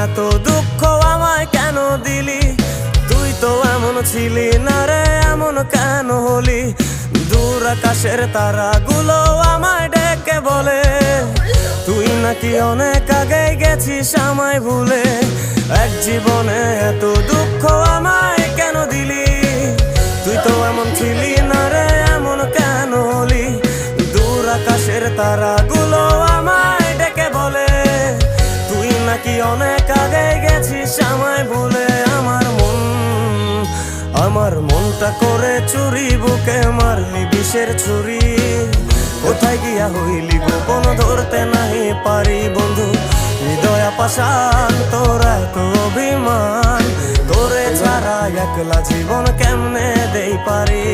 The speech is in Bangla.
এত দুঃখ আমায় কেন দিলি? তুই তো এমন ছিলি না রে, এমন কেন হলি? দূর আকাশের তারাগুলো আমায় ডেকে বলে তুই নাকি অনেক আগে গেছিস আমায় ভুলে। এক জীবনে এত দুঃখ আমায় কেন দিলি? তুই তো এমন ছিলি না রে, এমন কেন হলি? দূর আকাশের তারাগুলো আমায় ডেকে বলে তুই নাকি অনেক আগে গেছিস আমায় ভুলে। আমার মনটা করে চুরি, বুকে মারলি বিষের ছুরি। কোথায় গিয়া হইলি গোপন, ধরতে নাহি পারি বন্ধু। হৃদয় পাষাণ তোর এত অভিমান, তোরে ছাড়া একলা জীবন কেমনে দেই পারি?